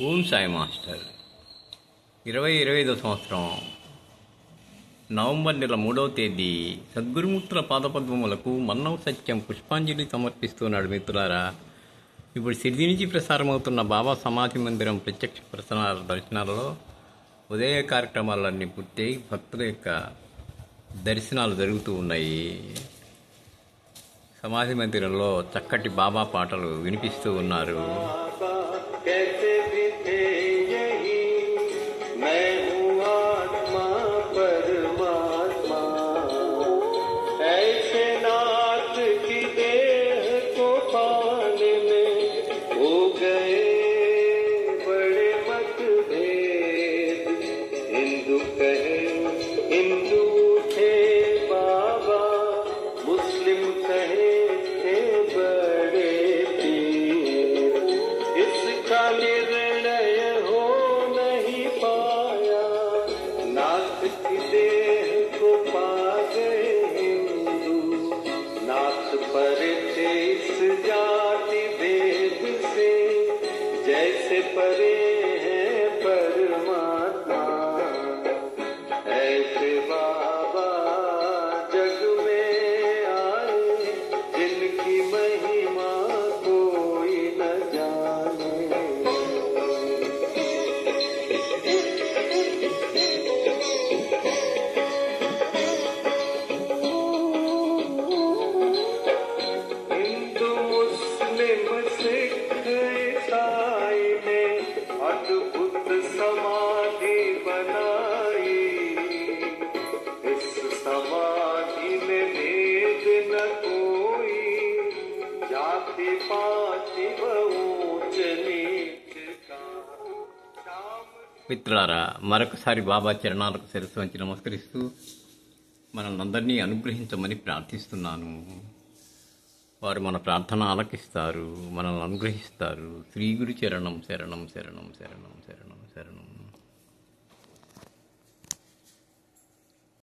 Om Sai master 2025 సంవత్సరం November నెల 3వ తేదీ సద్గురుమూర్తుల పాదపద్మములకు మన్నవ సత్యం పుష్పాంజలి సమర్పిస్తున్నాడు. మిత్రులారా, ఇప్పుడు సిద్ధి నుంచి ప్రసారమవుతున్న బాబా సమాధి మందిరం ప్రత్యక్ష దర్శనాలలో ఉదయ కార్యక్రమాలన్నీ పూర్తయి భక్తుల యొక్క దర్శనాలు జరుగుతూ ఉన్నాయి. సమాధి మందిరంలో చక్కటి బాబా పాటలు వినిపిస్తూ ఉన్నారు. हिंदू थे बाबा, मुस्लिम कहे थे बड़े पीर, इसका निर्णय हो नहीं पाया, नाथ की देह को पा गए हिंदू, नाथ पर थे इस जाति भेद से, जैसे परे हैं परमात्मा, ऐसे बाबा जग में आए, जिनकी महिमा कोई न जाने। हिंदू मुस्लिम सिख ईसाई ने अद्भुत समाधि बनाई, समाधि में भेद न कोई, जाति पाति ऊंच नीच का। మిత్రులారా, మరొకసారి బాబా చరణాలకు శిరస్సు వంచి నమస్కరిస్తూ మనల్ని అందరినీ అనుగ్రహించమని ప్రార్థిస్తున్నాను. వారు మన ప్రార్థన ఆలకిస్తారు, మనల్ని అనుగ్రహిస్తారు. శ్రీ గురు చరణం శరణం శరణం శరణం శరణం శరణం.